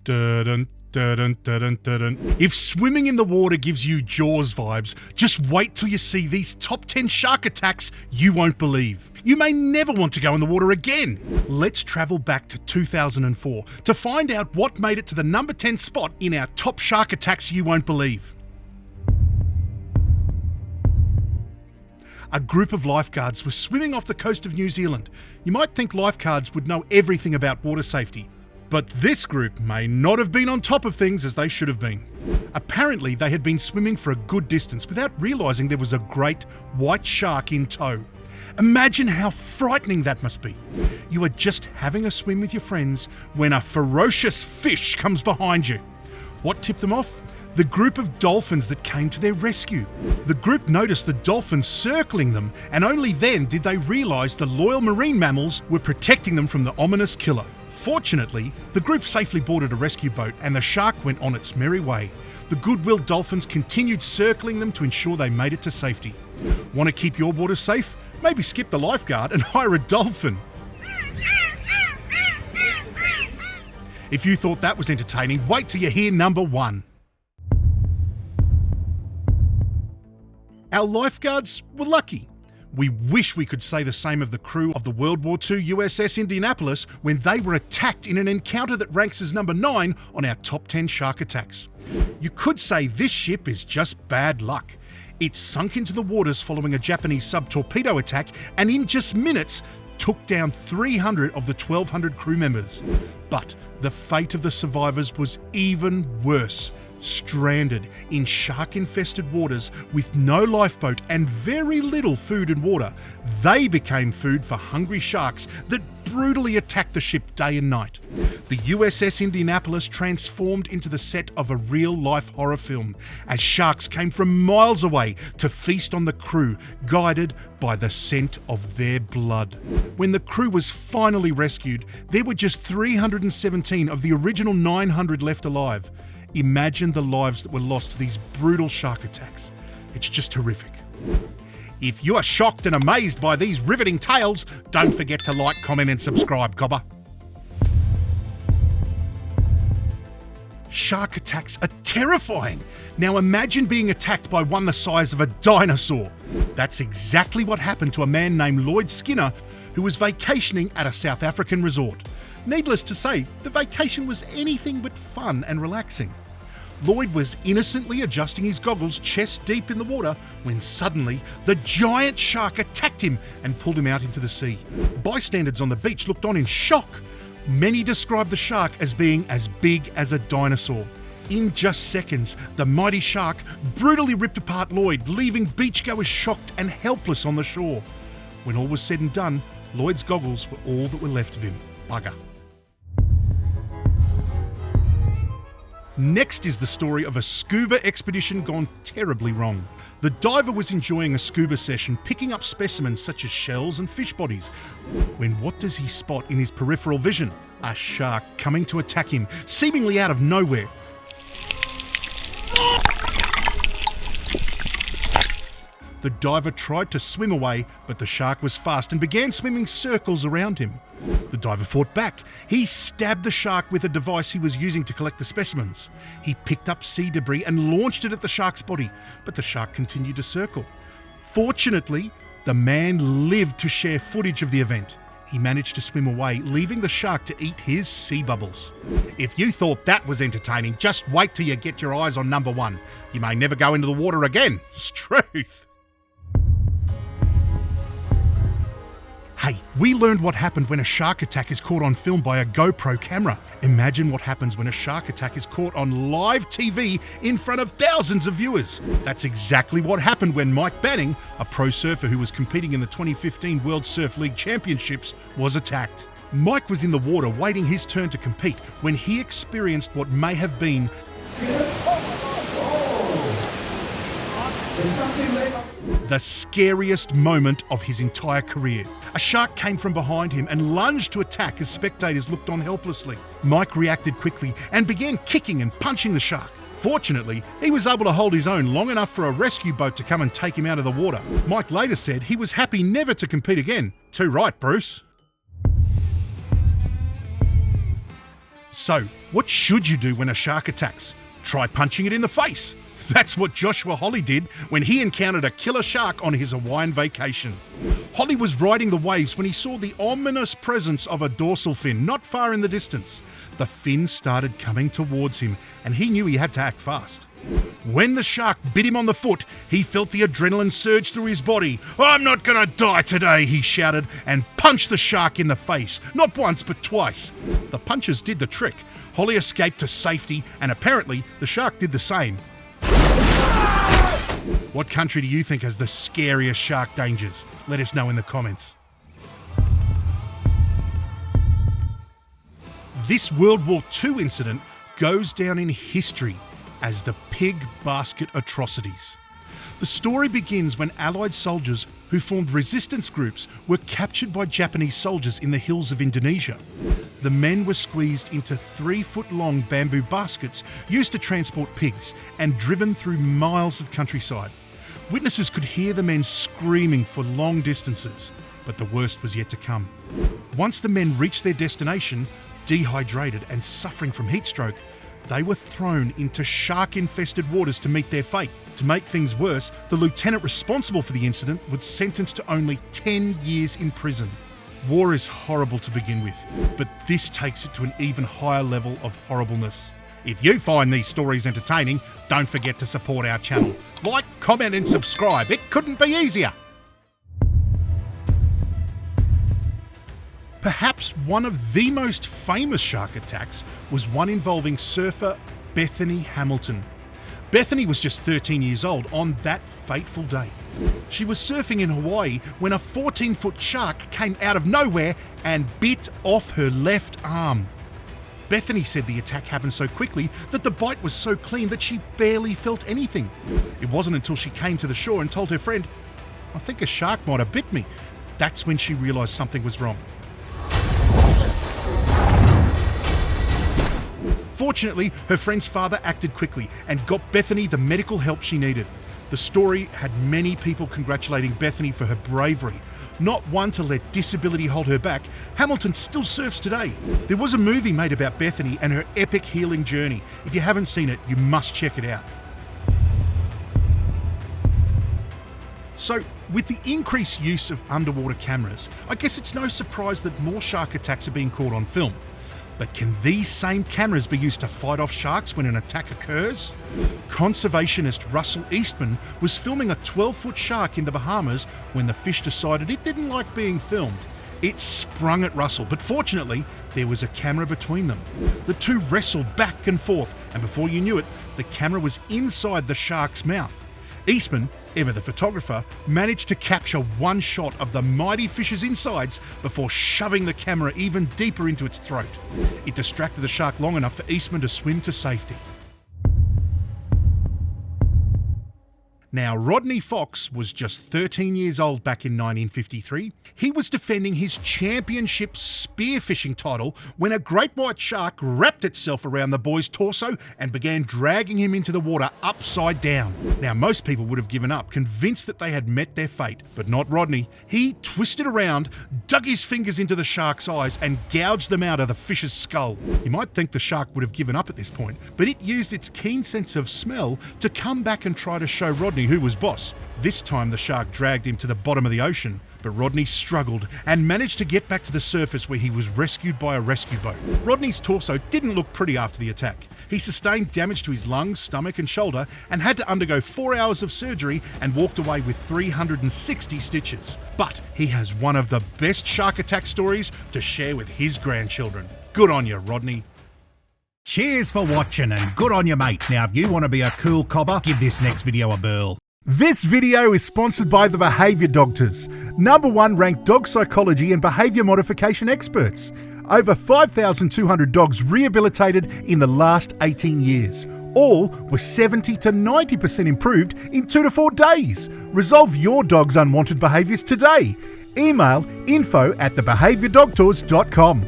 Dun, dun, dun, dun, dun, dun. If swimming in the water gives you Jaws vibes, just wait till you see these top 10 shark attacks you won't believe. You may never want to go in the water again. Let's travel back to 2004 to find out what made it to the number 10 spot in our top shark attacks you won't believe. A group of lifeguards were swimming off the coast of New Zealand. You might think lifeguards would know everything about water safety, but this group may not have been on top of things as they should have been. Apparently, they had been swimming for a good distance without realising there was a great white shark in tow. Imagine how frightening that must be. You are just having a swim with your friends when a ferocious fish comes behind you. What tipped them off? The group of dolphins that came to their rescue. The group noticed the dolphins circling them, and only then did they realise the loyal marine mammals were protecting them from the ominous killer. Fortunately, the group safely boarded a rescue boat and the shark went on its merry way. The goodwill dolphins continued circling them to ensure they made it to safety. Want to keep your water safe? Maybe skip the lifeguard and hire a dolphin. If you thought that was entertaining, wait till you hear number 1. Our lifeguards were lucky. We wish we could say the same of the crew of the World War II USS Indianapolis when they were attacked in an encounter that ranks as number 9 on our top 10 shark attacks. You could say this ship is just bad luck. It sunk into the waters following a Japanese sub-torpedo attack and in just minutes took down 300 of the 1,200 crew members. But the fate of the survivors was even worse. Stranded in shark-infested waters with no lifeboat and very little food and water, they became food for hungry sharks that brutally attacked the ship day and night. The USS Indianapolis transformed into the set of a real-life horror film as sharks came from miles away to feast on the crew, guided by the scent of their blood. When the crew was finally rescued, there were just 317 of the original 900 left alive. Imagine the lives that were lost to these brutal shark attacks. It's just horrific. If you are shocked and amazed by these riveting tales, don't forget to like, comment and subscribe, Cobber. Shark attacks are terrifying. Now imagine being attacked by one the size of a dinosaur. That's exactly what happened to a man named Lloyd Skinner who was vacationing at a South African resort. Needless to say, the vacation was anything but fun and relaxing. Lloyd was innocently adjusting his goggles chest deep in the water when suddenly the giant shark attacked him and pulled him out into the sea. Bystanders on the beach looked on in shock. Many described the shark as being as big as a dinosaur. In just seconds, the mighty shark brutally ripped apart Lloyd, leaving beachgoers shocked and helpless on the shore. When all was said and done, Lloyd's goggles were all that were left of him. Bugger. Next is the story of a scuba expedition gone terribly wrong. The diver was enjoying a scuba session, picking up specimens such as shells and fish bodies, when what does he spot in his peripheral vision? A shark coming to attack him, seemingly out of nowhere. The diver tried to swim away, but the shark was fast and began swimming circles around him. The diver fought back. He stabbed the shark with a device he was using to collect the specimens. He picked up sea debris and launched it at the shark's body, but the shark continued to circle. Fortunately, the man lived to share footage of the event. He managed to swim away, leaving the shark to eat his sea bubbles. If you thought that was entertaining, just wait till you get your eyes on number 1. You may never go into the water again. It's truth. Hey, we learned what happened when a shark attack is caught on film by a GoPro camera. Imagine what happens when a shark attack is caught on live TV in front of thousands of viewers. That's exactly what happened when Mike Banning, a pro surfer who was competing in the 2015 World Surf League Championships, was attacked. Mike was in the water waiting his turn to compete when he experienced what may have been the scariest moment of his entire career. A shark came from behind him and lunged to attack as spectators looked on helplessly. Mike reacted quickly and began kicking and punching the shark. Fortunately, he was able to hold his own long enough for a rescue boat to come and take him out of the water. Mike later said he was happy never to compete again. Too right, Bruce. So, what should you do when a shark attacks? Try punching it in the face. That's what Joshua Holly did when he encountered a killer shark on his Hawaiian vacation. Holly was riding the waves when he saw the ominous presence of a dorsal fin not far in the distance. The fin started coming towards him and he knew he had to act fast. When the shark bit him on the foot, he felt the adrenaline surge through his body. "I'm not gonna die today," he shouted and punched the shark in the face, not once but twice. The punches did the trick. Holly escaped to safety and apparently the shark did the same. What country do you think has the scariest shark dangers? Let us know in the comments. This World War II incident goes down in history as the pig basket atrocities. The story begins when Allied soldiers who formed resistance groups were captured by Japanese soldiers in the hills of Indonesia. The men were squeezed into 3-foot-long bamboo baskets used to transport pigs and driven through miles of countryside. Witnesses could hear the men screaming for long distances, but the worst was yet to come. Once the men reached their destination, dehydrated and suffering from heat stroke, they were thrown into shark-infested waters to meet their fate. To make things worse, the lieutenant responsible for the incident was sentenced to only 10 years in prison. War is horrible to begin with, but this takes it to an even higher level of horribleness. If you find these stories entertaining, don't forget to support our channel. Like, comment and subscribe. It couldn't be easier. Perhaps one of the most famous shark attacks was one involving surfer Bethany Hamilton. Bethany was just 13 years old on that fateful day. She was surfing in Hawaii when a 14-foot shark came out of nowhere and bit off her left arm. Bethany said the attack happened so quickly that the bite was so clean that she barely felt anything. It wasn't until she came to the shore and told her friend, "I think a shark might have bit me." That's when she realised something was wrong. Fortunately, her friend's father acted quickly and got Bethany the medical help she needed. The story had many people congratulating Bethany for her bravery. Not one to let disability hold her back, Hamilton still surfs today. There was a movie made about Bethany and her epic healing journey. If you haven't seen it, you must check it out. So, with the increased use of underwater cameras, I guess it's no surprise that more shark attacks are being caught on film. But can these same cameras be used to fight off sharks when an attack occurs? Conservationist Russell Eastman was filming a 12-foot shark in the Bahamas when the fish decided it didn't like being filmed. It sprung at Russell, but fortunately, there was a camera between them. The two wrestled back and forth, and before you knew it, the camera was inside the shark's mouth. Eastman, ever the photographer, managed to capture one shot of the mighty fish's insides before shoving the camera even deeper into its throat. It distracted the shark long enough for Eastman to swim to safety. Now, Rodney Fox was just 13 years old back in 1953. He was defending his championship spearfishing title when a great white shark wrapped itself around the boy's torso and began dragging him into the water upside down. Now, most people would have given up, convinced that they had met their fate, but not Rodney. He twisted around, dug his fingers into the shark's eyes and gouged them out of the fish's skull. You might think the shark would have given up at this point, but it used its keen sense of smell to come back and try to show Rodney who was boss. This time the shark dragged him to the bottom of the ocean, but Rodney struggled and managed to get back to the surface where he was rescued by a rescue boat. Rodney's torso didn't look pretty after the attack. He sustained damage to his lungs, stomach and shoulder and had to undergo 4 hours of surgery and walked away with 360 stitches. But he has one of the best shark attack stories to share with his grandchildren. Good on you, Rodney. Cheers for watching and good on you, mate. Now, if you want to be a cool cobber, give this next video a burl. This video is sponsored by the Behaviour Doctors, #1 ranked dog psychology and behaviour modification experts. Over 5,200 dogs rehabilitated in the last 18 years. All were 70 to 90% improved in 2 to 4 days. Resolve your dog's unwanted behaviours today. Email info@thebehaviourdoctors.com.